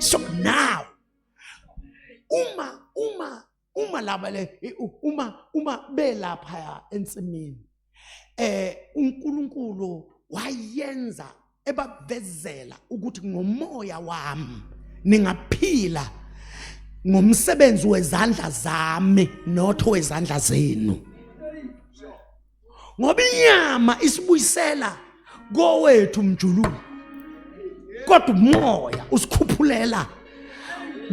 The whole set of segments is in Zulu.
So now uma laba le uma belapha ensimini uNkulunkulu wayenza ebavezela ukuthi ngomoya wami ningaphila ngomsebenzi wezandla zami notho wezandla zenu ngoba inyama isibuyisela kowethu umjuluko kodwa umoya usikhuphulela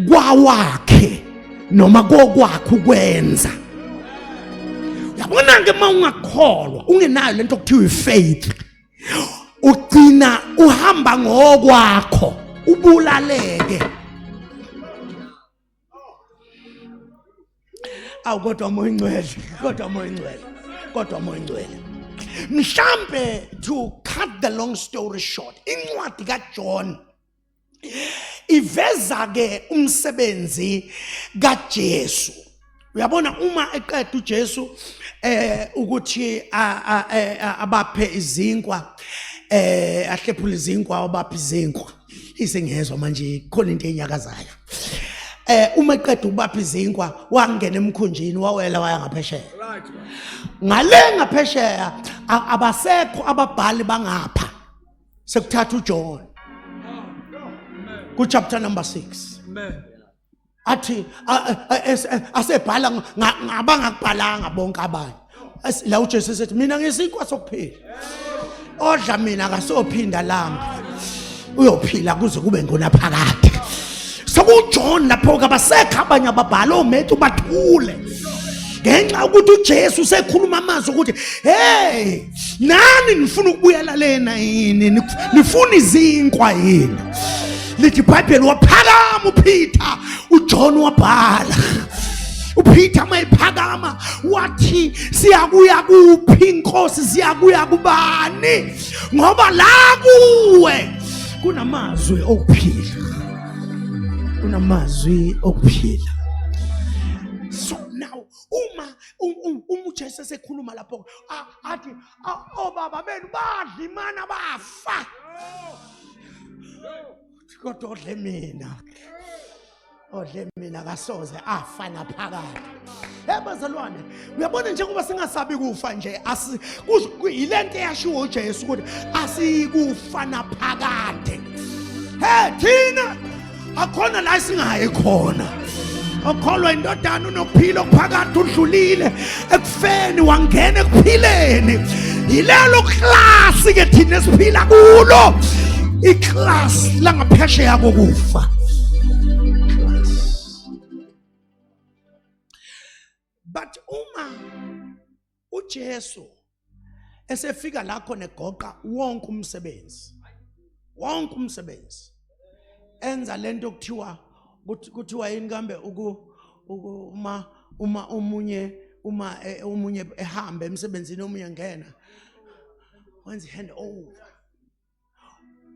kwawakhe noma kokwakho ukwenza yabona ke mawungakholwa ungenayo lento okuthiwa ifaith ugcina uhamba ngokwakho ubulaleke kodwa moya ngcwele mhlambe to cut the long story short incwadi kaJohn iveza ke umsebenzi kaJesu uyabona uma eqeda uJesu ukuthi abaphe izinkwa ahlephula izinkwa abaphe izinkwa isengezwe manje khona into enyakazayo uma eqeda ubapha izinkwa wangena emkhunjini wawela waya ngaphesheya ngale ngaphesheya abasekho ababhali bangapha sekuthatha uJohn ku chapter number 6 athi asebhala ngabangakubhalanga bonke abantu la uJesu esethi mina ngisinkwa sokuphila odla mina akasophinda lamba uyophila kuze kube ngona phakade sokuJohn lapho kabasekho abanye ababhala omethu bathule ngenxa ukuthi uJesu sekhuluma amazwi ukuthi hey nani nifuna ukubuyela lena yini nifuna izinkwa yini lithi iBhayibheli waphakama uPeter uJohn wabhala uPeter mayiphakama wathi siyakuya kuphi inkosi siyakuya kubani ngoba la kuwe kunamazwi okuphila so now uma uJesu sekhuluma lapho athi obaba benu badla imana bafa kodwa odle mina kasoze afa naphakade bazalwane uyabona njengoba singasabi kufa nje yilento eyashiwo uJesu ukuthi asikufa naphakade thina akhona la singayi khona okholwa indodana unokuphila okuphakathi udlulile ekufeni wangena ekuphileni yilelo class ke thina esiphila kulo iclass langaphesheya kokufa but uma uJesu esefika lakho negoqa wonke umsebenzi enza lento okuthiwa yini kambe uma omunye ehamba emsebenzini omunye ngena wenza hand over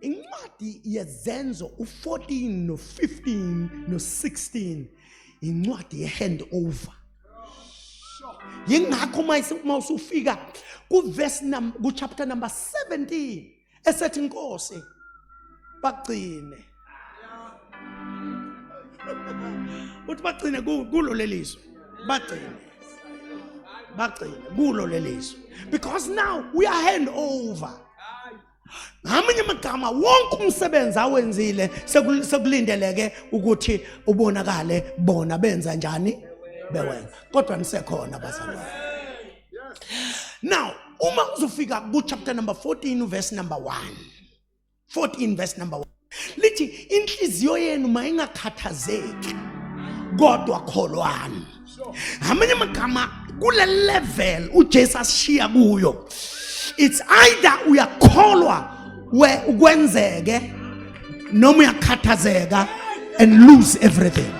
incwadi yezenzo u14 no15 no16 incwadi ye-hand over yingakho uma usufika ku chapter number 17 esethi inkosi bagcine uthi bagcine kulo lelizwe bagcine kulo lelizwe because now we are hand over ngamanye amagama wonke umsebenzi awenzile sekulindeleke ukuthi ubonakale bona benza njani bewenza kodwa nisekhona bazalwane now uma uzofika ku chapter number 14 verse number 1 lithi inhliziyo yenu mayingakhathazeki kodwa kholwani ngamanye amagama kule level uJesu ashiya kuyo it's either uyakholwa ukwenzeke noma uyakhathazeka and lose everything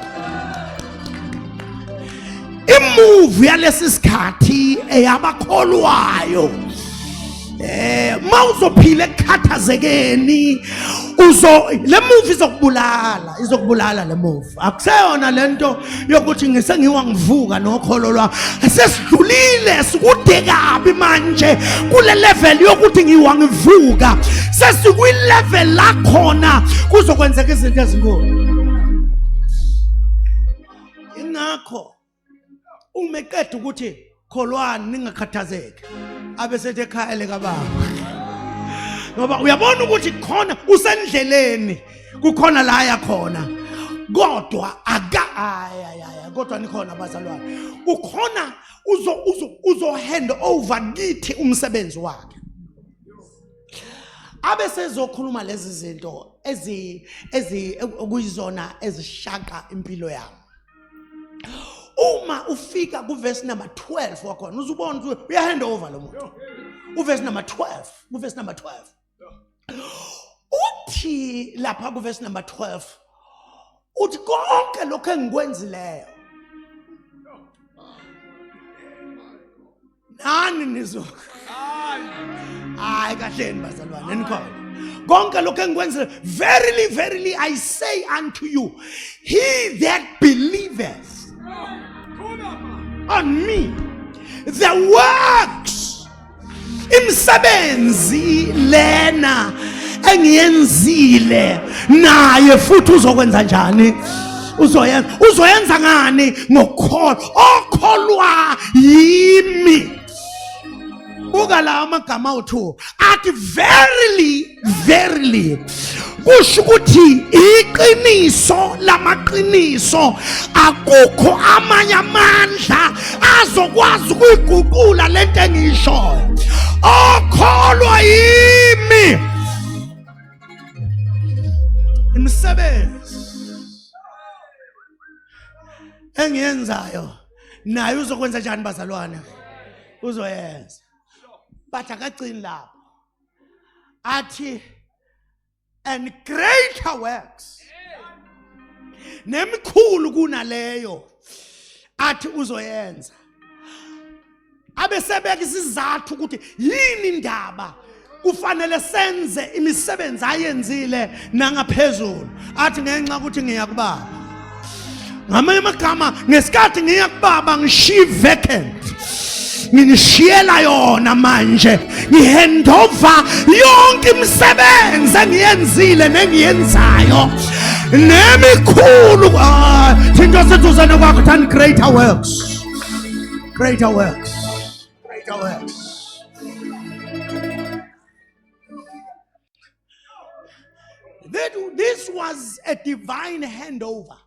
imove yalesi sikhathi eyabakholwayo mawuzophila ekhathazekeni le move izokubulala le move akuseyona lento yokuthi ngisengiwa ngivuka nokholo lwa sesidlulile sikude kabi manje kule level yokuthi ngiwa ngivuka sesikwi level la khona kuzokwenzeka izinto ezinkulu wakho umeqeda ukuthi kholwani ningakhathazeki abesethe ekhaya lekababa ngoba uyabona ukuthi khona usendleleni kukhona la yakhona kodwa kodwa nikhona bazalwane ukhona uzo hand over kithi umsebenzi wakhe abesezokhuluma lezi zinto okuyizona ezishaka impilo yami. Uma ufika ku verse number 12 wakhona uzubona ukuthi uya hand over lo muntu. U verse number 12 uthi lapha ku verse number 12 uthi konke lokho engikwenzileyo nani nizo hayi kahleni bazalwane nikhona konke lokho engikwenzileyo verily I say unto you he that believeth on me the works imsebenzi lena engiyenzile naye futhi uzokwenza njani uzoyenza ngani ngokholwa okholwa yimi buka la amagama uthu athi verily kusho ukuthi iqiniso lamaqiniso akukho amanye amandla azokwazi ukuyiguqula lento engiyishoyo okholwa yimi imsebenzi engiyenzayo naye uzokwenza njani bazalwane uzoyenza but akagcini lapho athi and greater works nemikhulu kunaleyo athi uzoyenza abesebeka isizathu ukuthi yini indaba kufanele senze imisebenzi ayenzile nangaphezulu athi ngenxa ukuthi ngiya kubaba ngamanye amagama ngesikhathi ngiya kubaba ngishiye vacant nginishiyela yona manje ngihandova yonke imisebenzi engiyenzile nengiyenzayo nemikhulu thinto sethuzane kwakho thani greater works This was a divine handover.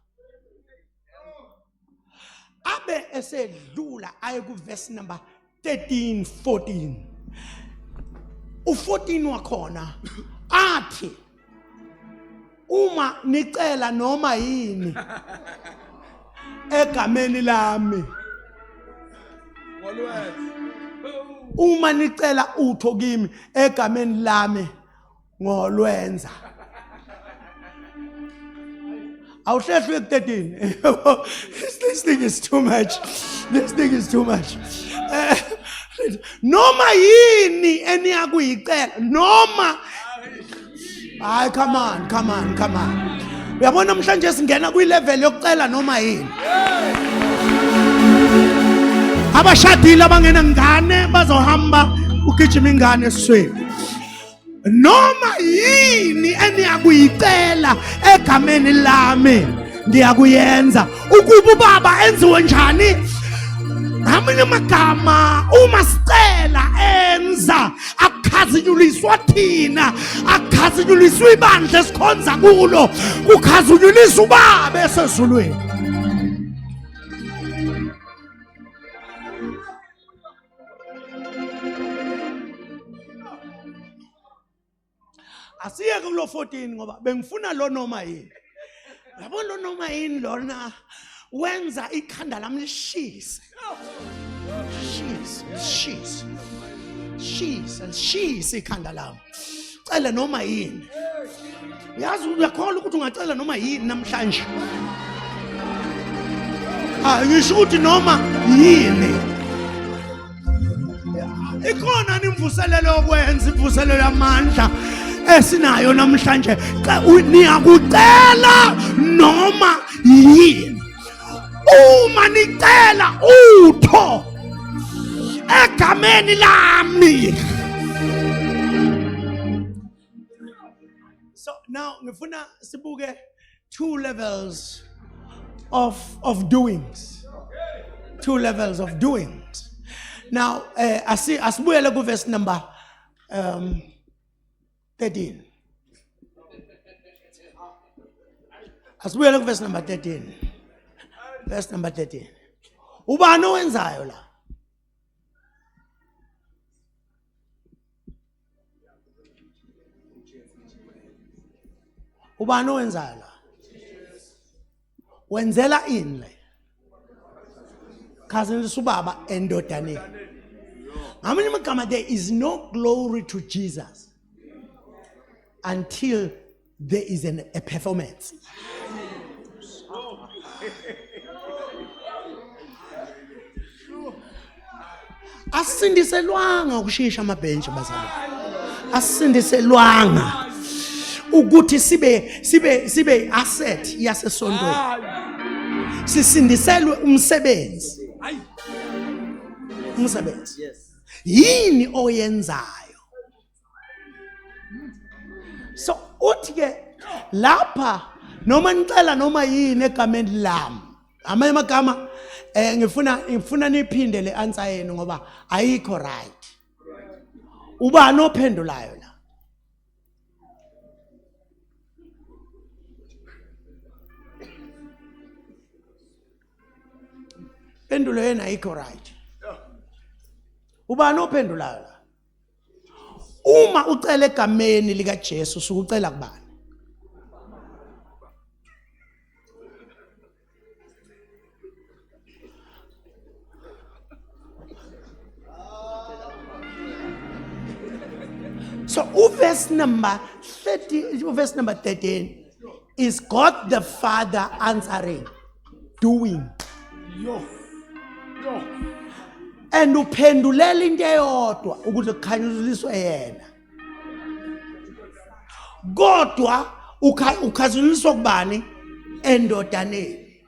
Abe esedlula aye ku verse number 13 14. U14 wakhona athi uma nicela noma yini egameni lami uma nicela utho kimi egameni lami ngolwenza awuhlehliwe ku 13. This thing is too much. Noma yini eniyakuyicela noma hayi come on uyabona namhlanje singena kwi level yokucela noma yini abashadile abangena ngane bazohamba ugijima ingane esweni noma yini eniyakuyicela egameni lami ngiyakuyenza ukuba ubaba enziwe njani ngamanye amagama uma sicela enza akukhazinyuliswa thina akukhazinyuliswa ibandla esikhonza kulo kukhazinyuliswa ubaba esezulwini asiyeke kulo 14 ngoba bengifuna lo noma yini yabona lo noma yini lona wenza ikhanda lami lishise shise ikhanda lami cela noma yini yazi uyakholwa ukuthi ungacela noma yini namhlanje ngisho ukuthi noma yini ikhona nimvuselelo yokwenza imvuselelo yamandla esinayo namhlanje niyakucela noma yini uma nicela utho egameni lami. So now ngifuna sibuke two levels of doings. two levels of doings. Now, asibuyele ku verse number 13. Asibuyele ku verse number 13. Verse number 13. Ubani owenzayo la? Ubani owenzayo la? Wenzela ini le? Khazisa ubaba endodaneni. Ngamanye amagama, there is no glory to Jesus until there is a performance. Asindiselwanga ukushisha amabhenji bazalwane. Asindiselwanga ukuthi sibe asset yasesontweni. Sisindiselwe umsebenzi. Umsebenzi. Yini oyenzayo? So uthi ke lapha noma nicela noma yini egameni lami. Amanye amagama ngifuna niphinde le answer yenu ngoba ayikho right. Ubani ophendulayo la? Pendulo yena ayikho right. Ubani ophendulayo la? Uma ucela egameni lika Jesu sukucela kubani? So verse number 13 is God the Father answering, doing. And uphendulela into eyodwa ukuze kukhanyiswe yena. Kodwa ukhazuliswa kubani? Endodaneni.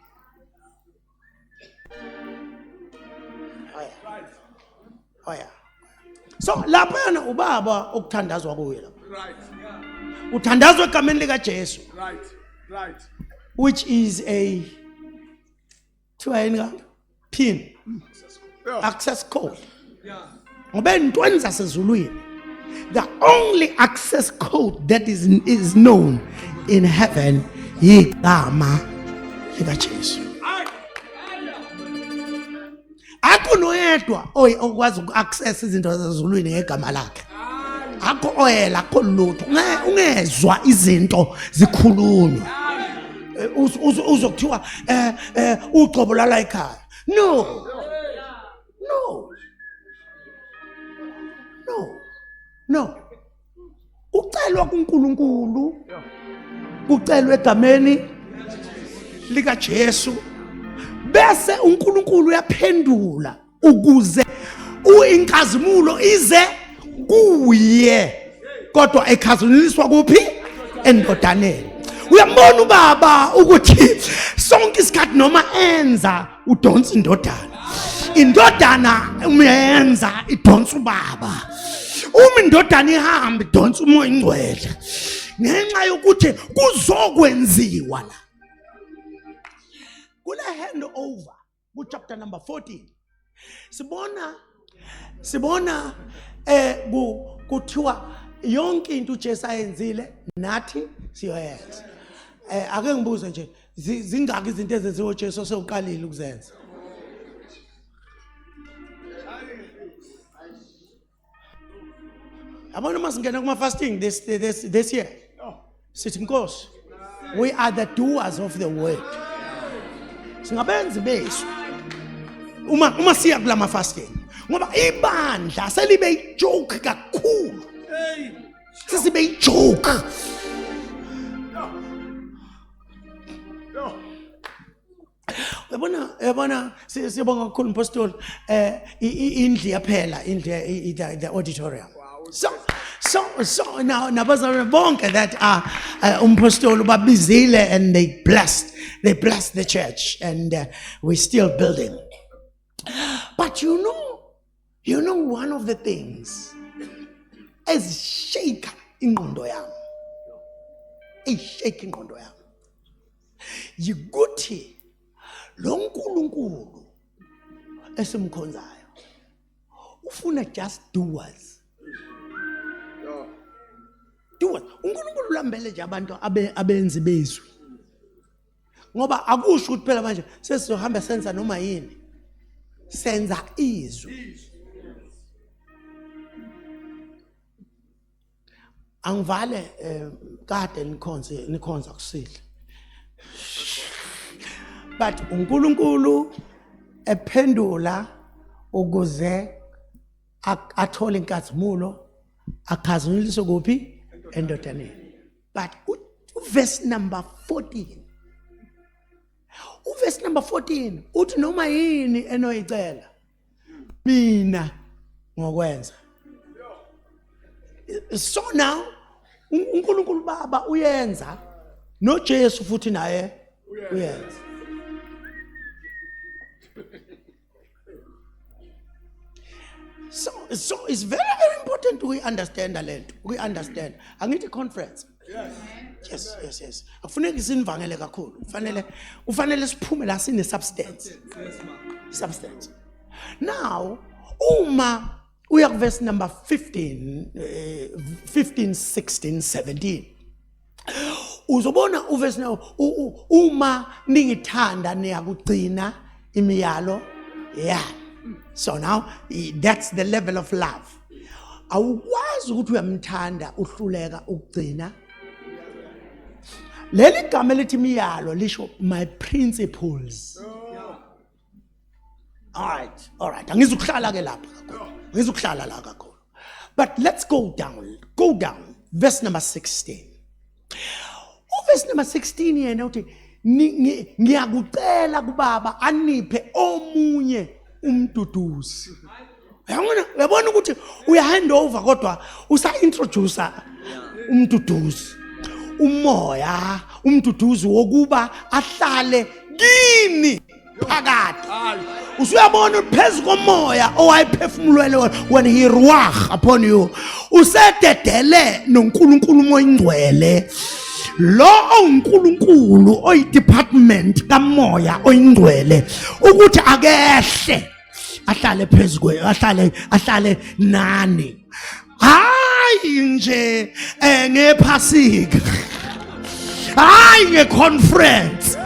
Oya. So lapha yana ubaba okuthandazwa kuye lapha. Right. Uthandazwa egameni lika Jesu. Right. Which is a PIN. Access code. Ngoba intweni zasezulwini, the only access code that is known in heaven igama lika Jesu. Akho noyedwa okwazi uku-access izinto zasezulwini ngegama lakhe. Akho oyela, akho lutho. Ungezwa izinto zikhulunywa. Uzokuthiwa uqobo lala ekhaya. No. Ucelwa kuNkulunkulu. Ucelwa egameni lika Jesu. Bese uNkulunkulu uyaphendula ukuze inkazimulo ize kuye. Kodwa ekhazuliswa kuphi? Endodaneni. Uyambona ubaba ukuthi sonke isikhathi noma enza udonsa indodana. Indodana uyenza idonsa ubaba. Uma indodana ihamba idonsa umoya ingcwele. Ngenxa yokuthi kuzokwenziwa la. Kule handover ku chapter number 14 sibona kuthiwa yonke into uJesu ayenzile nathi siyoyenza. Ake ngibuze nje zingaki izinto ezenziwa uJesu sewuqalile ukuzenza? Abona masingena kuma fasting this year. Sithi Nkosi, we are the doers of the word. Singabenzi besu uma siya kula ma fasting ngoba ibandla selibe ijoke kakhulu. Sisibe ijoke. Yabona siyabonga kakhulu mpostoli indli yaphela indli the auditorium. So now nabazalwane bonke that are umpostoli babizile and they blessed the church and we're still building. But you know one of the things is shake ingqondo yami. Ishake ingqondo yami. Yikuthi lo nkulunkulu esimkhonzayo ufuna just doers. Doers. uNkulunkulu ulambele nje abantu abenzi bezwi. Ngoba akusho ukuthi phela manje sesizohamba senza noma yini. Senza izwi. Angivale kade nikhonza kusihle. But uNkulunkulu ephendula ukuze athole inkazimulo akhazimulise kuphi endodaneni. But verse number 14. Verse number 14 uthi noma yini enoyicela mina ngokwenza. So now uNkulunkulu Baba uyenza noJesu futhi naye uyenza. So it's very, very important we understand the land. We understand. Angithi conference. Yes. Akufuneki sinivangele kakhulu. Ufanele siphume la sine substance. Substance. Now, uma uya ku verse number 15, 16, 17. Uzobona uverse now uma ningithanda niyakugcina imiyalo. Yeah. So now that's the level of love. Awukwazi ukuthi uyamthanda uhluleka ukugcina. Leli gama lithi imiyalo lisho my principles. All right. Angizukuhlala ke lapha kakhulu. Angizukuhlala la kakhulu. But let's go down. Verse number 16. Verse number 16 yena uthi ngiyakucela kubaba aniphe omunye umduduzi. Uyabona ukuthi uya hand over kodwa usa introduce umduduzi. Umoya, umduduzi wokuba ahlale kini phakathi. Usuyabona phezulu komoya owayiphefumulele when he ruach upon you. Usededele noNkulunkulu moyingcwele. Lo uNkulunkulu oyi department kamoya oyingcwele ukuthi akehle ahlale phezulu ahlale nani. Hayi nje ngephasika. Hayi ngeconference.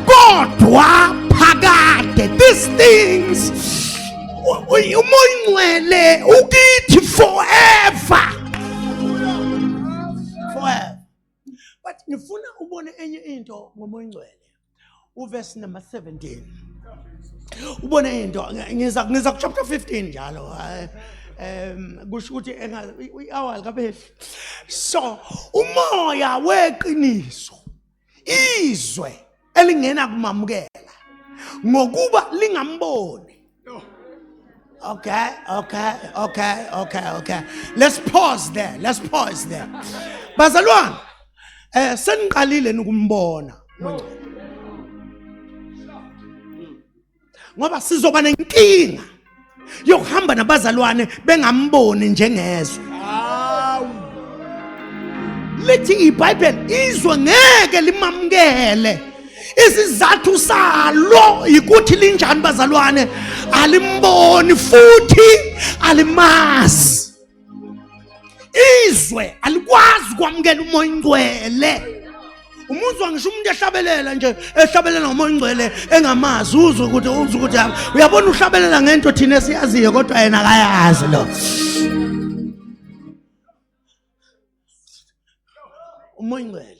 Kodwa phakade these things umoyingcwele ukithi forever. But ngifuna ubone enye into ngomoyingcwele. Uverse number 17. Ubone into ngiza ku chapter 15 njalo. Kusho ukuthi awal kapheli. So umoya weqiniso izwe elingena kumamukela ngokuba lingamboni. Okay. Let's pause there. Bazalwane, seniqalile ukumbona ngoba sizoba nenkinga yokuhamba nabazalwane bengamboni njengezwe. Lithi iBhayibheli izwe ngeke limamukele. Isizathu salo ukuthi linjani bazalwane alimboni futhi alimazi. Izwe alikwazi kwamukela umoyingcwele. Umuzwa ngisho umuntu ehlabelela ngomoyingcwele engamazi uzwe ukuthi uyabona uhlabelela ngento thina siyaziyo kodwa yena akayazi lo. Umoyingcwele.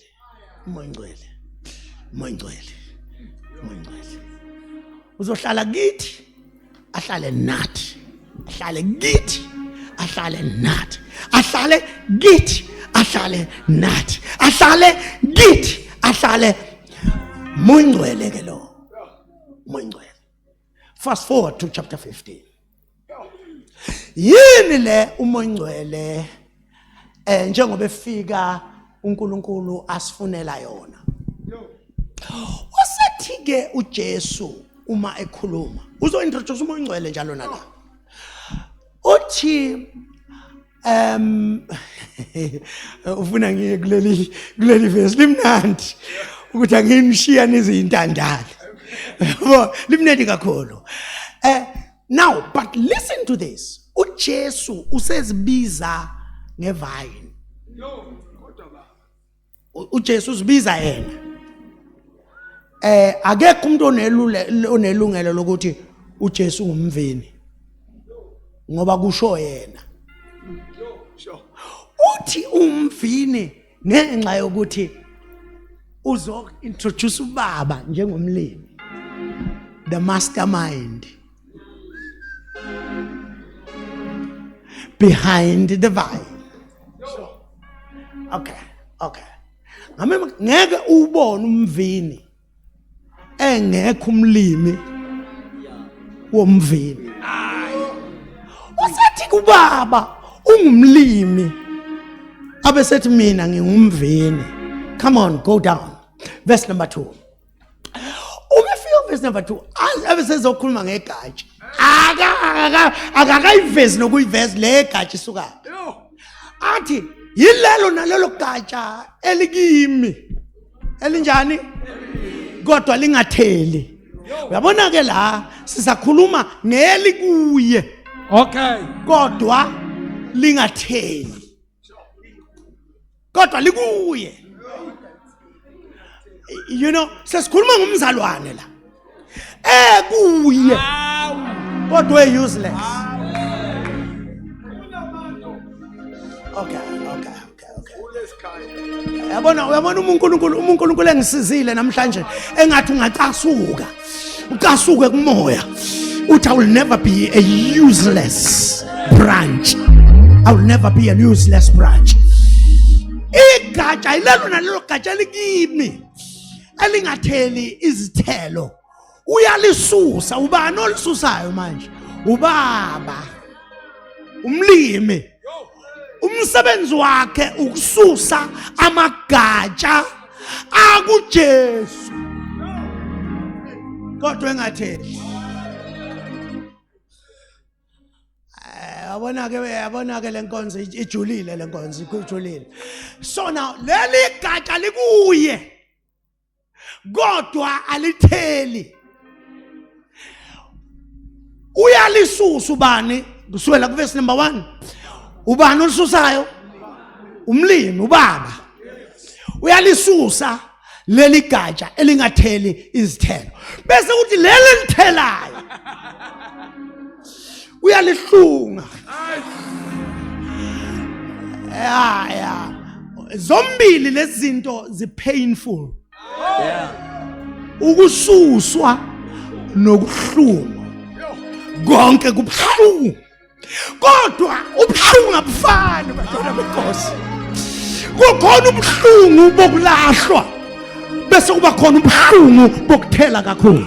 Uzohlala kithi ahlale nathi. Ahlale kithi ahlale nathi. Ahlale kithi ahlale nathi. Ahlale kithi ahlale moyingcwele ke lo. Moyingcwele. Fast forward to chapter 15. Yini le umoyingcwele njengoba efika uNkulunkulu asifunela yona. Wasethi ke uJesu uma ekhuluma uzointroduce umoyingcwele njalo nala. Uthi ufuna ngiye kuleli verse limnandi ukuthi anginishiya nezintandane. Limnandi kakhulu. Now, but listen to this. uJesu usezibiza ngevine. uJesu uzibiza yena. Akekho umuntu onelungelo lokuthi uJesu ngumvini. Ngoba kusho yena. Uthi umvini ngenxa yokuthi uzo introduce ubaba njengomlimi. The mastermind behind the vine. Okay. Ngeke ubone umvini engekho umlimi womvini. Usathi kubaba ungumlimi abesethi mina ngingumvini. Come on, go down. Verse number 2. Verse number 2. Abesezokhuluma ngegatsha. Akakayivezi nokuyivezi le gatsha isuka. Athi yilelo nalelo gatsha elikimi. Elinjani? Kodwa lingatheli. Uyabona ke la sisakhuluma ngelikuye. Okay. Kodwa lingatheli. Kodwa likuye. You know, sesikhuluma ngumzalwane la. Kuye. Kodwa useless. Okay. Uyabona uNkulunkulu engisizile namhlanje engathi ungacasuka. Ucasuke kumoya. Uthi I will never be a useless branch. I will never be a useless branch. Igatsha ilelo nalelo gatsha likimi. Elingatheli izithelo. Uyalisusa. Ubani olisusayo manje? Ubaba. Umlimi. Umsebenzi wakhe ukususa amagatsha akuJesu. Kodwa engatheli. Yabona ke lenkonzo ijulile lenkonzo ikujulile. So now leli gatsha likuye. Kodwa alitheli. Uyalisusa ubani? Kusukela ku verse number 1. Ubani olisusayo? Umlimi, ubaba. Uyalisusa leli gatsha elingatheli izithelo. Bese kuthi leli lithelayo. Uyalihlunga. Yeah. Zombili lezi zinto zipainful. Ukususwa nokuhlunga. Konke kubuhlungu. Kodwa ubuhlungu abufani bantwana benkosi. Kukhona ubuhlungu bokulahlwa bese kuba khona ubuhlungu bokuthela kakhulu.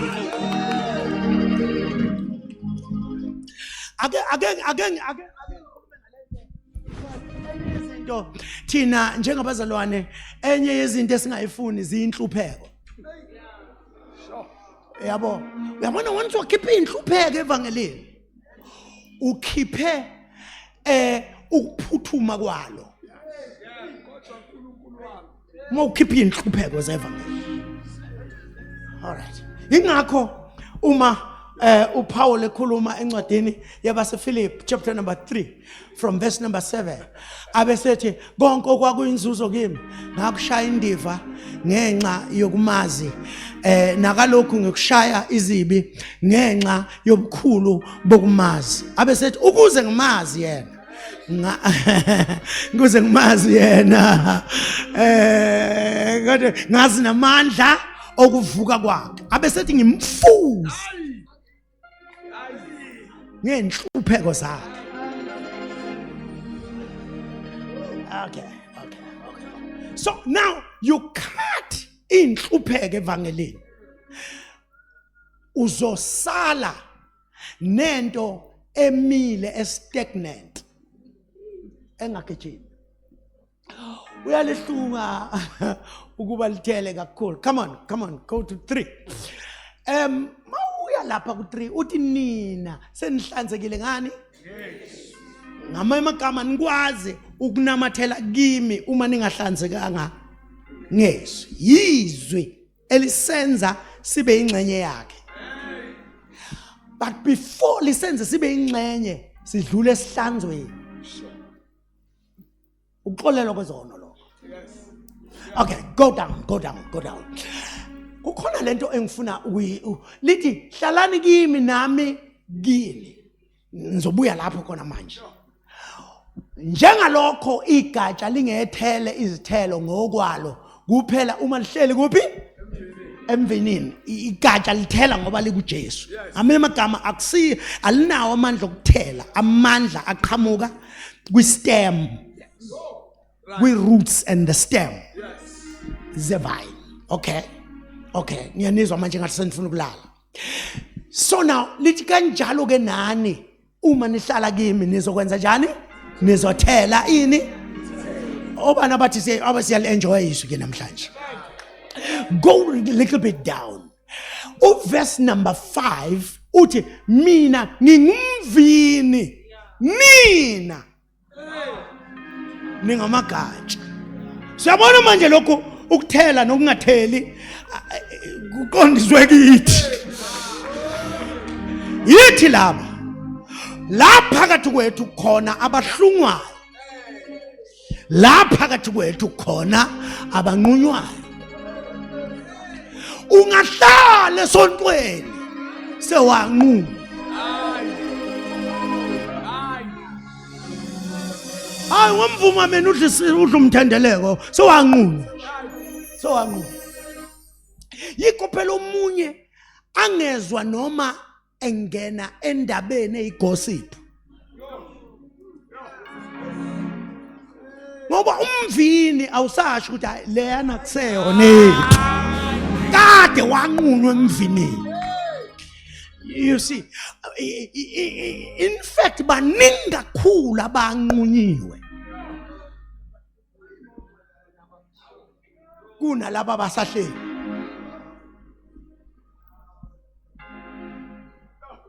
Izinto thina njengabazalwane enye yezinto esingayifuni ziyinhlupheko. Yabo, uyabona wonke ukhipha inhlupheko evangelini. Ukhiphe ukuphuthuma kwalo. Mawukhipha inhlupheko zevangeli. All right. Ingakho uma uPaul ekhuluma encwadini yabaseFilipi chapter number 3 from verse number 7 abesethi konke okwakuyinzuzo kimi ngakushaya indiva ngenxa yokumazi nakalokhu ngikushaya izibi ngenxa yobukhulu bokumazi abesethi ukuze ngimazi yena ukuze ngimazi yena kodwa ngazi namandla okuvuka kwakhe abesethi ngimfuza ngenhlupheko zakhe. Okay. So now you cut inhlupheko evangelini. Uzosala nento emile stagnant. Engakejini. Uyalihlunga ukuba lithele kakhulu. Come on, go to 3. Mawuya lapha ku 3 uthi nina senihlanzekile ngani? Yes. Ngamagama nikwazi ukunamathela kimi uma ningahlanzekanga ngeso. Yizwi elisenza sibe ingcenye yakhe. but before lisenze sibe ingxenye sidlule esihlanzweni ukuxolelwa kwezono lo. Okay, go down. Kukhona lento engifuna lithi hlalani kimi nami kini. Ngizobuya lapho khona manje. Njengalokho igatsha lingethele izithelo ngokwalo kuphela uma lihleli kuphi? Emvinini. Igatsha lithela ngoba likuJesu. Amanye amagama akusi alinawo amandla okuthela, amandla aqhamuka kwi-stem, kwi-roots and the stem. The vine. Okay, ngiyanizwa manje ngathi senifuna ukulala. So now lithi kanjalo ke nani uma nihlala kimi nizokwenza njani? Nizothela ini? Obana bathi siyal enjoy isu ke namhlanje. Go a little bit down. Verse number 5 uthi mina ngingumvini. Mina ningamagatsha. Siyabona manje lokho ukuthela nokungatheli kuqondiswe kithi. Yithi laba lapha phakathi kwethu khona abahlungwayo, lapha phakathi kwethu khona abanqunywayo. Ungahlala esontweni sewanquma. Hayi ngomvuma mina udla umthendeleko sewanquma. Yikho phela omunye angezwa noma engena endabeni eyigossip. Ngoba umvini awusasho ukuthi leyana kuseyona ethu. Kade wanqunywa emvinini. You see, in fact baningi kakhulu abanqunyiwe kunalabo abasahleli.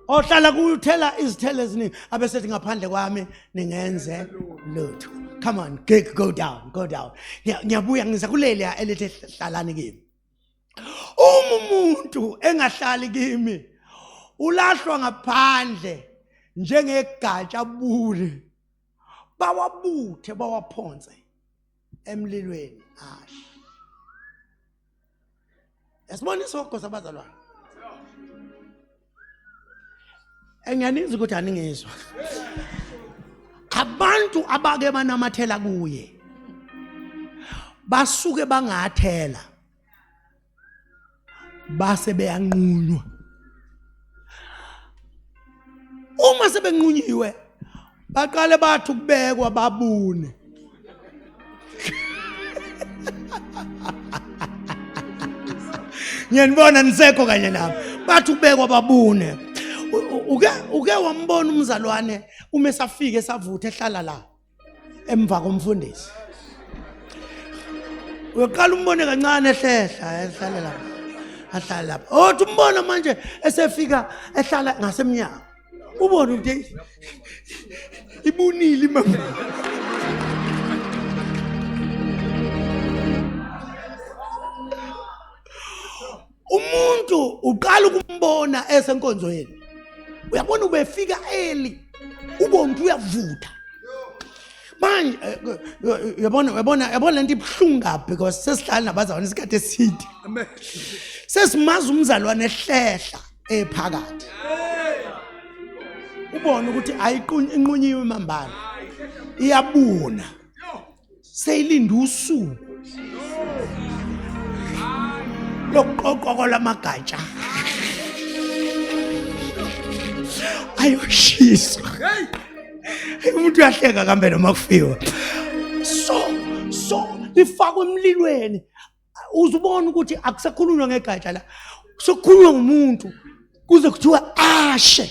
Ohlala kuthela izithelo eziningi abesethi ngaphandle kwami ningenze lutho. Come on, go down. Ngiyabuya ngiza kuleli elithi hlalani kimi. Umuntu engahlali kimi ulahlwa ngaphandle njengegatsha bule. Bawabuthe bawaphonse emlilweni ashi. Yasibona isokho sabazalwane. Engiyaninzi ukuthi aningizwa. Abantu abake banamathela kuye basuke bangathela base beyanqunywa. Uma sebenqunyiwe baqale bathi ukubekwa babune. Ngiyanibona nisekho kanye nami. Bathi ukubekwa babune. Uke wambona umzalwane uma esafika esavutha ehlala la emva komfundisi. Uqala umbone kancane ehlala la. Ahlala lapha. Othi umbona manje esefika ehlala ngasemnyango. Ubone ukuthi ibunile mama. Umuntu uqala ukumbona esenkonzweni. Uyabona ubefika early. Ubona uyavutha. Manje yabona lento ibhlunga because sesihlala nabazalwane isikhathi eside. Amen. Sesimaza umzalwane ehlehla ephakathi. Ubona ukuthi inqunyiwe imambala. Iyabuna. Seyilinda usuku. Loqoqoko lamagatsha. Ayoshisa. Umuntu uyahleka kambe noma kufiwa. So lifakwe emlilweni. Uzubona ukuthi akusakhulunywa ngegatsha la. Sokukhulunywa ngumuntu kuze kuthiwa ashe.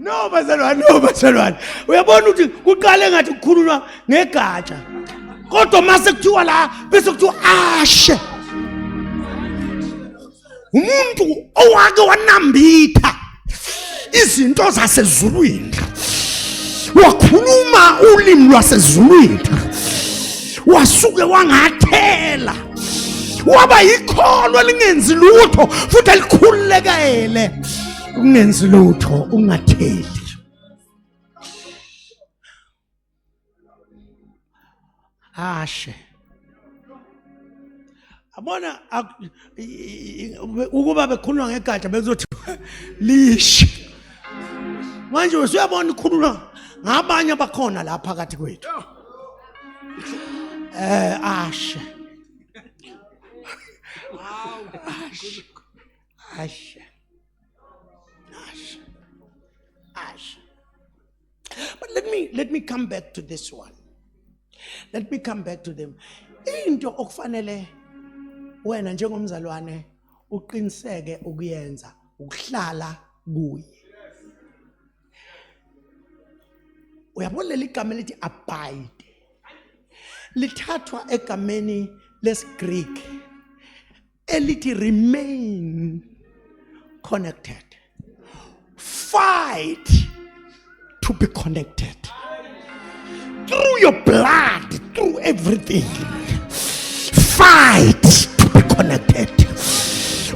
No bazalwane. Uyabona ukuthi kuqale ngathi kukhulunywa ngegatsha. Kodwa mase kuthiwa la bese kuthiwa ashe. Umuntu owake wanambitha izinto zasezulwini. Wakhuluma ulimi lwasezulwini. Wasuke wangathela waba yikholwa lingenzi lutho futhi alikhululekele ungenzi lutho ungatheli. Ashe abona ukuba bekhuluma ngegatsha bezothi lishe manje usuyabona ikhuluma ngabanye abakhona la phakathi kwethu. Ashe Ashe. But let me come back to this one. Let me come back to them. Into okufanele wena njengomzalwane uqiniseke ukuyenza ukuhlala kuye. Uyabona leli gama lithi abide. Lithathwa egameni lesiGreek elithi remain connected. Fight to be connected. Through your blood, through everything. Fight to be connected.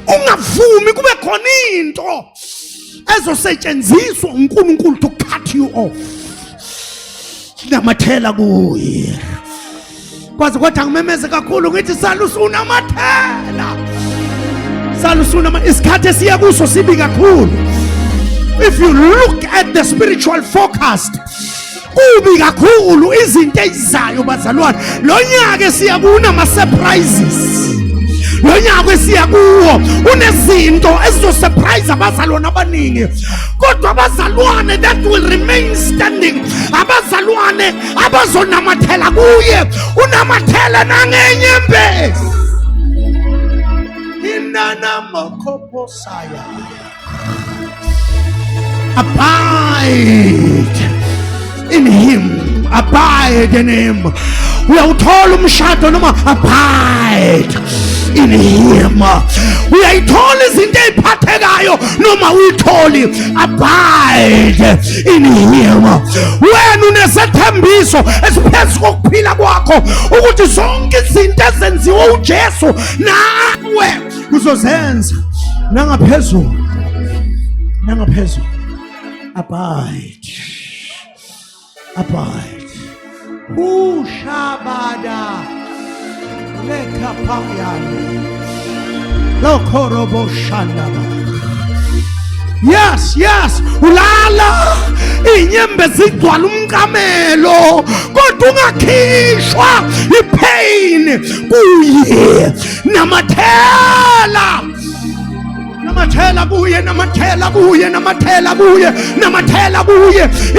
Ungavumi kube khona into ezosetshenziswa uNkulunkulu to cut you off. Namathela kuye. Kwaze kwathi angimemeze kakhulu ngithi salusunamathela. Salusuna isikhathi esiya kuso sibi kakhulu. If you look at the spiritual forecast, kubi kakhulu izinto ezizayo bazalwane. Lo nyaka siya kunama surprises. Lo nyaka siya kuwo unezinto ezizo surprise abazalwane abaningi. Kodwa abazalwane that will remain standing, abazalwane abazonamathela kuye, unamathela nangenyembezi. Inana mokoposaya. Abide in him. Abide in him. Uyawuthola umshado noma abide in him. Uyayithola izinto eziphathekayo noma uyitholi abide in him. Wena unesethembiso esiphezu kokuphila kwakho ukuthi zonke izinto ezenziwe uJesu nawe uzozenza nangaphezulu. Nangaphezulu. Abide. Abide. Ushabada lekapayani lokorobo shandaba. Yes, ulala inyembe zigcwala umkamelo kodwa ungakhishwa ipain kuye namathela. Namathela kuye.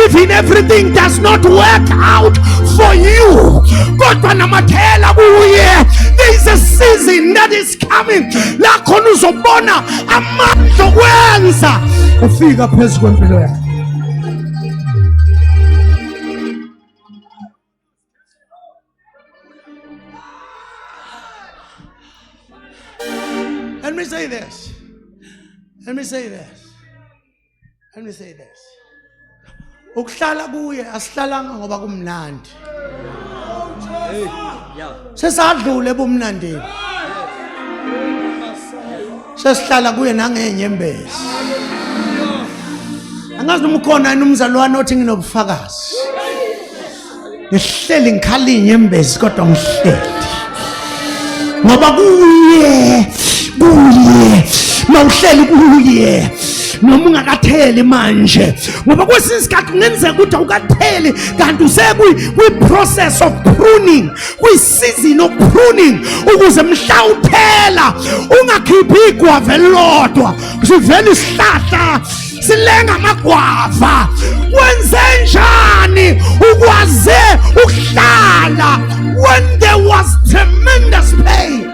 Even everything does not work out for you, kodwa namathela kuye. There is a season that is coming la khona uzobona amandla okwenza ufika phezulu kwempilo yakho. Let me say this. Ukuhlala kuye asihlalanga ngoba kumnandi. Sesadlule ebumnandini. Sesihlala kuye nangenyembezi. Angazi noma ukhona umzalwane othi nginobufakazi. Ngihleli ngikhala inyembezi kodwa ngihleli. Ngoba kuye mawuhleli kuye noma ungakatheli manje ngoba kwesinye isikhathi kungenzeka ukuthi awukatheli kanti usekwi-process of pruning, kwi-season of pruning ukuze mhla uphela ungakhiphi igwava elilodwa sivele isihlahla silenga amagwava. Wenzenjani ukwaze ukuhlala when there was tremendous pain?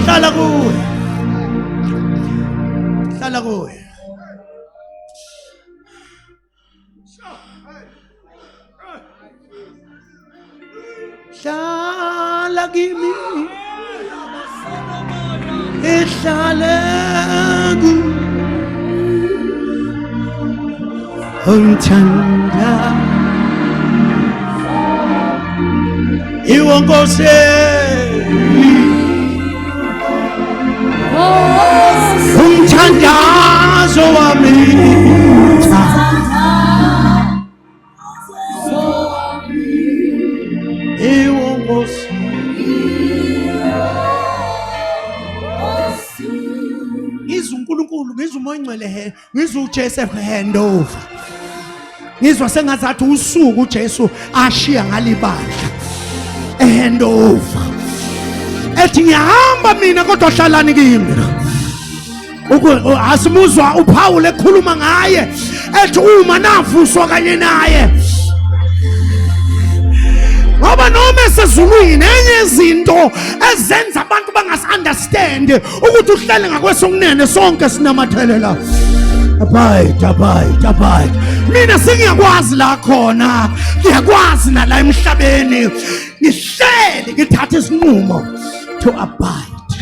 Hlala kuye. Hlala kimi. Hlala kuye. Umthanda iwe Nkosi umthandazo wami iwe Nkosi ngizwa uNkulunkulu ngizwa umoya ongcwele ngizwa uJesu handover ngizwa sengazathi usuku uJesu ashiya ngalibandla handover ethi ngiyahamba mina kodwa hlalani kimi asimuzwa uPaul ekhuluma ngaye ethi uma navuswa kanye naye ngoba noma esezulwini enye izinto ezenza abantu bangasunderstand ukuthi uhlale ngakwesokunene sonke sinamathelela abide mina sengiyakwazi la khona ngiyakwazi nala emhlabeni ngihleli ngithatha isinqumo to abide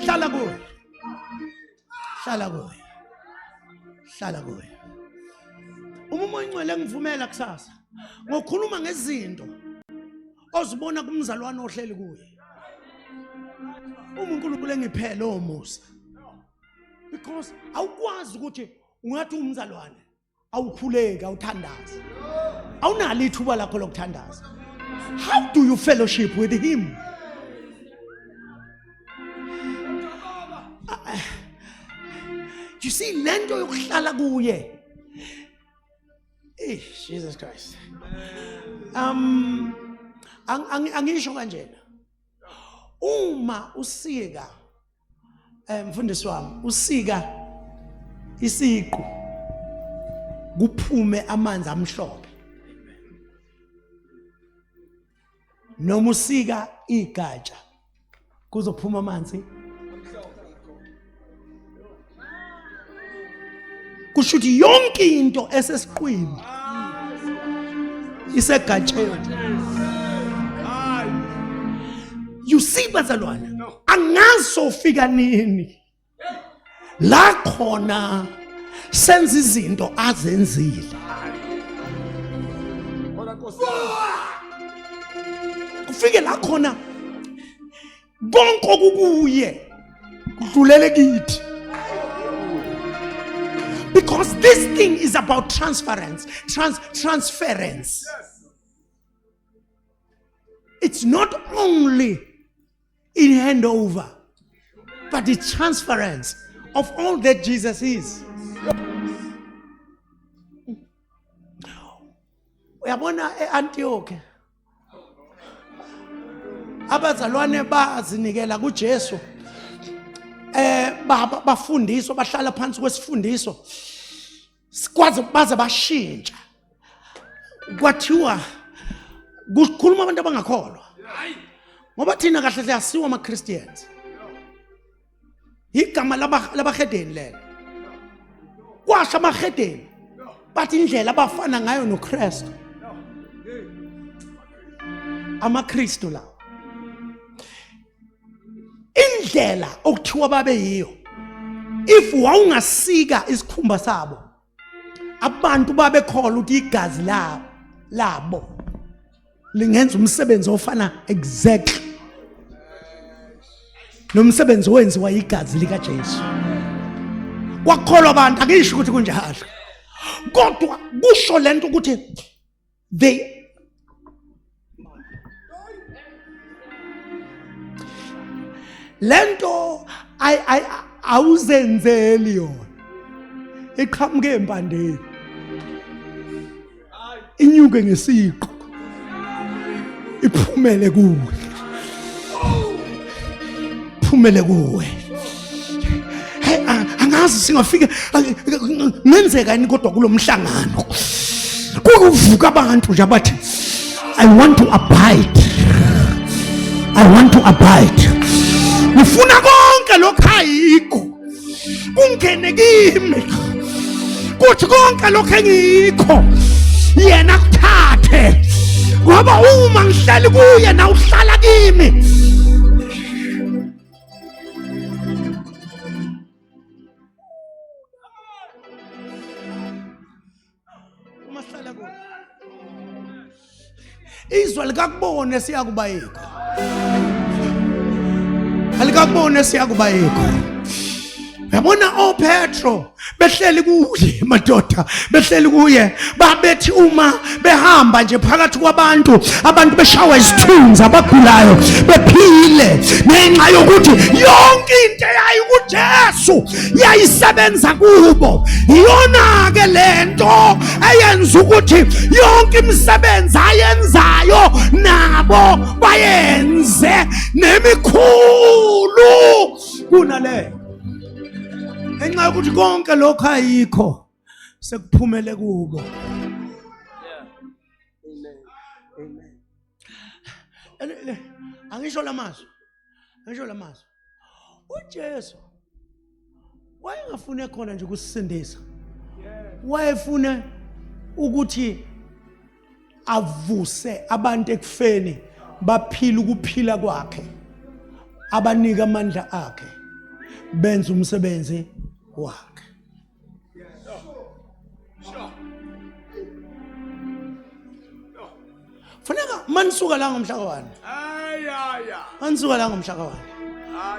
hlala kuye uma umoya ongcwele ngivumela kusasa ngokukhuluma ngezinto ozibona kumzalwane ohleli kuye uma uNkulunkulu engiphele omusa because awukwazi ukuthi ungathi umzalwane awukhuleki awuthandaza awunalo ithuba lakho lokuthandaza. How do you fellowship with him? You see lento yokuhlala kuye Jesus Christ. Angisho kanjena. Uma usika mfundisi wami usika isiqu kuphume amanzi amhlophe. Noma usika igatsha kuzophuma amanzi. Kushuthi yonke into esesiqwini isegatsheni. You see bazalwane angazofika nini la khona senza izinto azenzile kufike la khona konke okubuye kudlulele kithi. Because this thing is about transference. It's not only in handover, but it's transference of all that Jesus is. Uyabona eAntioch abazalwane bazinikela kuJesu bafundiswa bahlala phansi kwesifundiso sikwazi baze bashintsha kwathiwa kukhuluma abantu abangakholwa ngoba thina kahle siyasiwa ama Christians igama labahedeni lelo kwasha amahedeni bathi indlela abafana ngayo noKristu amaKristu lawo indlela okuthiwa babe yiyo if wawungasika isikhumba sabo abantu babekhola ukuthi igazi labo lingenza umsebenzi ofana exactly nomsebenzi owenziwa igazi lika Jesu. Kwakholwa abantu akisho ukuthi kunjalo kodwa kusho lento ukuthi lento awuzenzeli yona iqhamuke empandeni inyuke ngesiqo iphumele kuwe hey angazi singafika ngenzeka yini kodwa kulomhlangano kuvuka abantu nje abathi I want to abide ngifuna konke lokho ayikho kungene kimi kuthi konke lokho engikho yena kuthathe ngoba uma ngihlali kuye na uhlala kimi. Uma hlala izwe likakubone siyakuba yikho, alikakubone siyakuba yikho. Yabona oPetro behleli kuye madoda, behleli kuye babethi uma behamba nje phakathi kwabantu, abantu beshawa isithunzi, abagulayo bephile, ngenxa yokuthi yonke into yayi kuJesu yayisebenza kubo. Iyona ke lento eyenza ukuthi yonke imisebenzi ayenzayo nabo bayenze nemikhulu kunale. Ngenxa yokuthi konke lokho ayikho sekuphumele kubo. Amen. Angisho lamazwi. uJesu wayengafune khona nje ukusindisa. Wayefune ukuthi avuse abantu ekufeni baphila ukuphila kwakhe, abanika amandla akhe, benza umsebenzi wakhe. Funeka manisuka la ngomhla ka1. Manisuka la ngomhla ka1.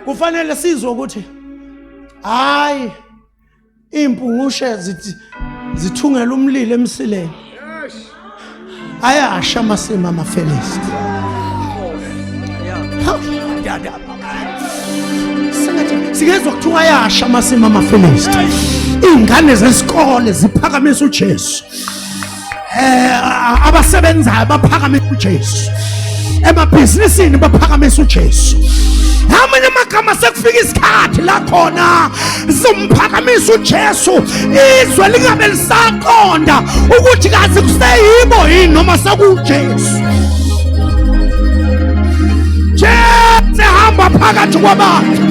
Kufanele sizwe ukuthi hayi impungushe zithungela umlilo emsileni. Ayasha amasimo amaFilisti. Sigezwe kuthiwa ayasha amasimo amaFilisti. Ingane zesikole ziphakamisa uJesu. Abasebenzayo baphakamisa uJesu. Emabhizinisini baphakamisa uJesu. Amanye amagama sekufika isikhathi la khona simphakamisa uJesu, izwe lingabe lisaqonda ukuthi kazi kuseyibo yini noma sekuJesu. Jesu hamba phakathi kwabantu.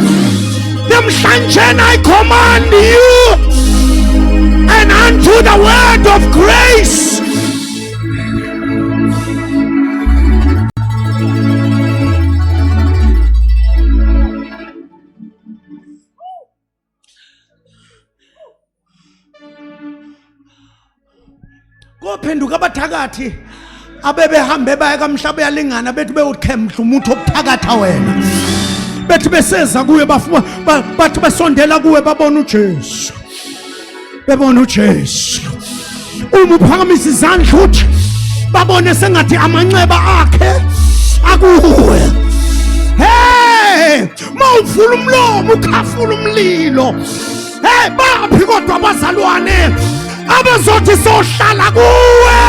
Namhlanje I command you and unto the word of grace. Kophenduka abathakathi abebehambe baya kaMhlaba yalingana bethi bewukhemhla umuntu obuthakatha wena. Bethi beseza kuye bathi besondela kuwe babona uJesu. Bebona uJesu. Uma uphakamisa izandla uthi babone sengathi amanxeba akhe akuwe. Hey! Mawuvula umlomo ukhafula umlilo. Hey, baphi kodwa abazalwane abazothi sohlala kuwe.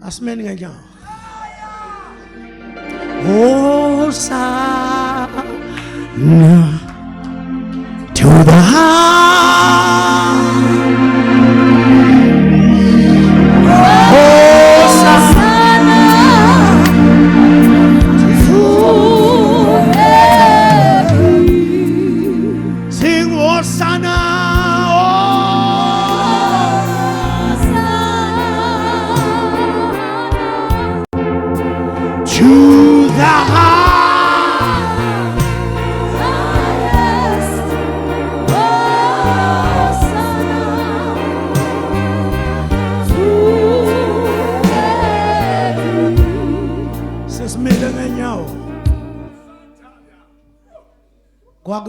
Asimeni kanjani? Hosanna to the high.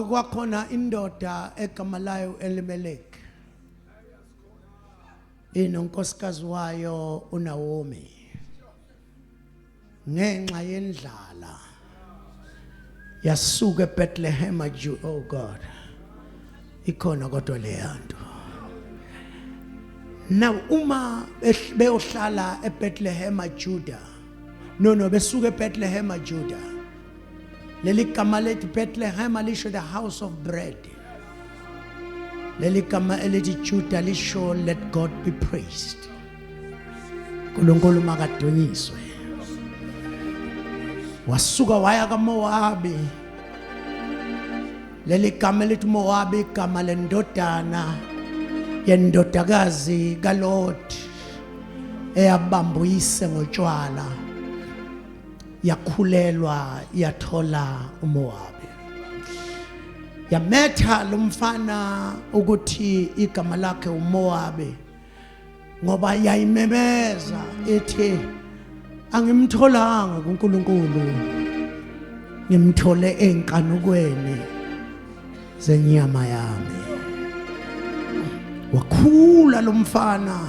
Kwakhona indoda egama layo Elimeleki, inonkosikazi wayo uNaomi. Ngenxa yendlala yasuka eBethlehem oh God, ikhona kodwa leyanto. Now uma beyohlala eBethlehem Judah, no besuka eBethlehem Judah. Leli gama lethi Bethlehem lisho the house of bread. Leli gama elithi Judah lisho let God be praised. uNkulunkulu makadunyiswe. Wasuka waya kaMowabi. Leli gama elithi Mowabi igama lendodana yendodakazi kaLot eyabamba uyise ngotshwala yakhulelwa yathola uMowabi. Yametha lo mfana ukuthi igama lakhe uMowabi ngoba yayimemeza ethi angimtholanga kuNkulunkulu, ngimthole enkanukweni zenyama yami. Wakhula lo mfana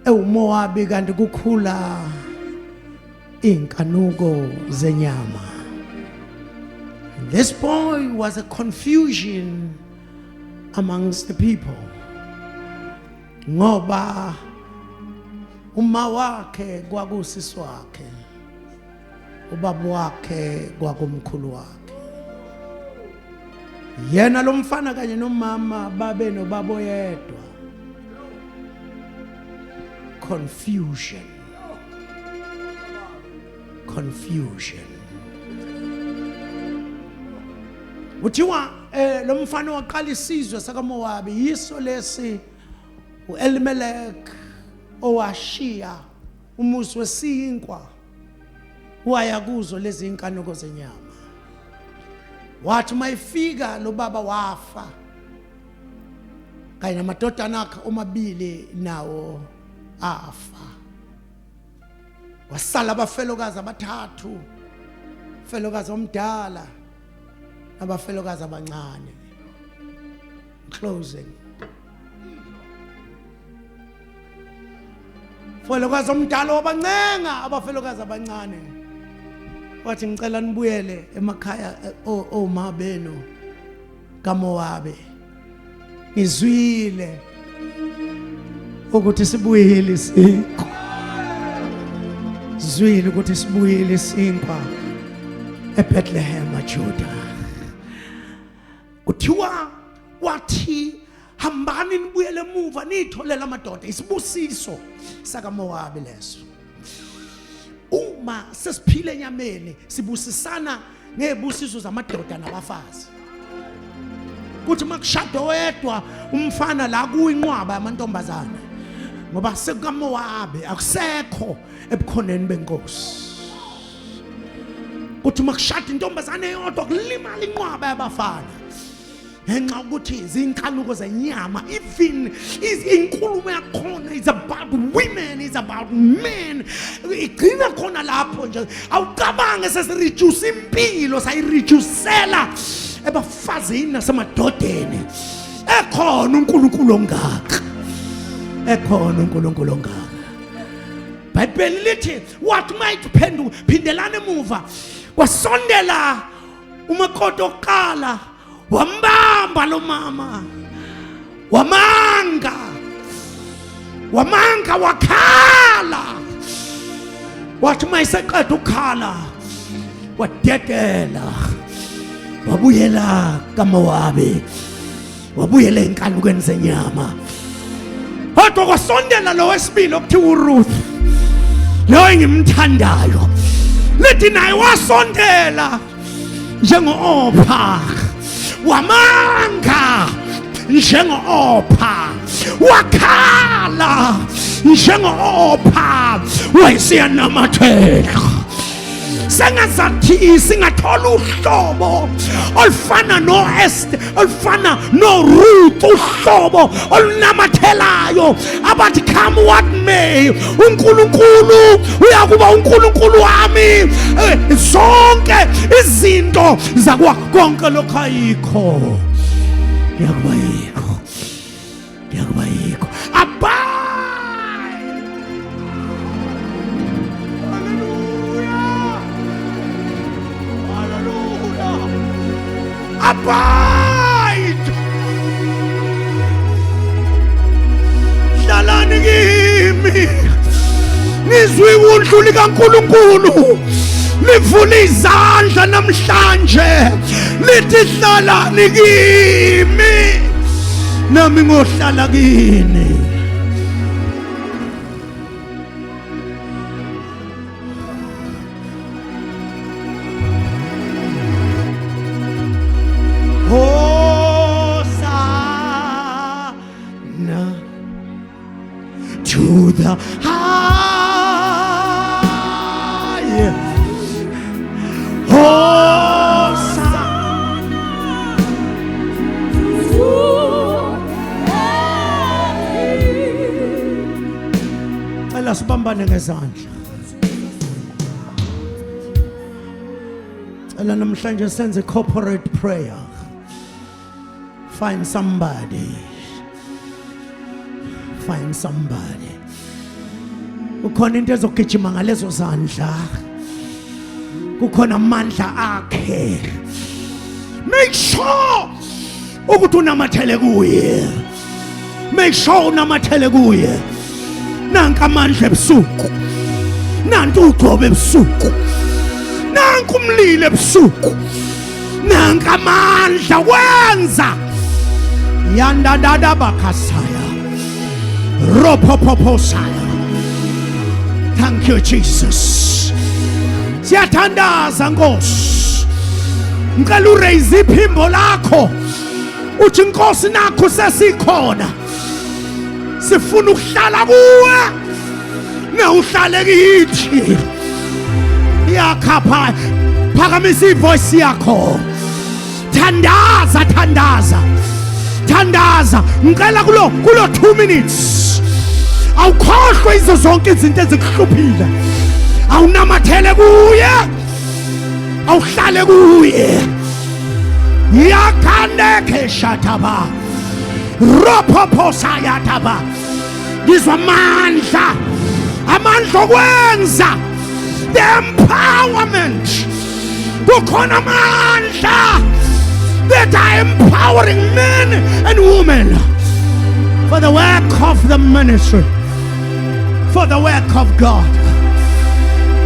ewuMowabi kanti kukhula inkanuko zenyama. This boy was a confusion amongst the people ngoba uma wakhe kwakusisi wakhe, ubaba wakhe kwakumkhulu wakhe. Yena lo mfana kanye nomama babe nobaba oyedwa. Confusion. Uthiwa lo mfana waqala isizwe sakaMowabi yiso lesi uElimelech owashiya umuzi wesinkwa waya kuzo lezi inkanuko zenyama. Wathi mayifika lo baba wafa kanye namadodana akhe omabili nawo afa. Wasala abafelokazi abathathu, ufelokazi omdala nabafelokazi abancane. Closing. Felokazi omdala wabancenga abafelokazi abancane. Wathi ngicela nibuyele emakhaya oma benu kaMowabi. Ngizwile ukuthi sibuyele isinkwa. Zwile ukuthi sibuyele isinkwa eBethlehem eJuda. Kuthiwa wathi hambani nibuyele emuva nitholela amadoda isibusiso sakaMowabi leso. Uma sesiphile enyameni sibusisana ngezibusiso zamadoda nabafazi. Kuthi makushada oyedwa umfana la kuyinqwaba yamantombazana ngoba sekukaMowabi akusekho ebukhoneni benkosi. Kuthi makushada intombazane eyodwa kulimala inqwaba yabafana ngenxa ukuthi zinkanuko zenyama. Even inkulumo yakhona is about women, is about men. Igcina khona lapho nje awucabange sesireduce impilo sayireducela ebafazini nasemadodeni. Ekhona uNkulunkulu ongaka, ekhona uNkulunkulu ongaka. Bible lithi wathi mayiphendelana emuva kwasondela umakoti oqala wambamba lo mama wamanga wakhala. Wathi mayiseqeda ukukhala wadedela wabuyela kaMowabi, wabuyela enkanukweni zenyama. Kodwa kwasondela lo wesibili okuthiwa uRuth, lo engimthandayo, lithi naye wasondela njengo-Opha wamanga njengo-Opha, wakhala njengo-Opha, wayesiyanamathela. Sengazathi singathola uhlobo olufana noEsther, olufana noRuth, uhlobo olunamathelayo abathi come what may, uNkulunkulu uyakuba uNkulunkulu wami. Zonke izinto zakwa konke lokho ayikho yakuba yikho, yakuba yikho. Abide. Hlalani kimi nizwe udlu likaNkulunkulu livule izandla namhlanje lithi hlalani kimi nami ngohlala kini. To the high sibambane ngezandla. Cela namhlanje senze corporate prayer. Find somebody. Find somebody. Kukhona into ezogijima ngalezo zandla. Kukhona amandla akhe. Make sure ukuthi unamathele kuye. Make sure unamathele kuye. Nanka amandla ebusuku. Nantu ugcobe ebusuku. Nanku umlilo ebusuku. Nanka amandla wenza. Yanda dada bakasaya. Ropopoposaya. Thank you, Jesus. Siyathandaza Nkosi. Ngicela uraise iphimbo lakho. Uthi Nkosi nakho sesikhona. Sifuna ukuhlala kuwe. Na uhlale kithi. Yakhapha. Phakamisa ivoice yakho. Thandaza, thandaza. Thandaza. Ngicela kulo 2 minutes. Awukhohlwe izo zonke izinto ezikuhluphile. Awunamathele kuye. Awuhlale kuye. Yakhande keshataba. Ropoposa yataba. Ngizwa amandla. Amandla okwenza. The empowerment. Kukhona amandla that are empowering men and women for the work of the ministry, for the work of God.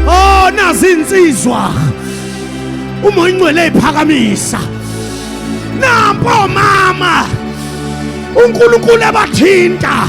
Oh, nazinsizwa umoya ingcwele iphakamisa. Nampo mama uNkulunkulu ebathinta.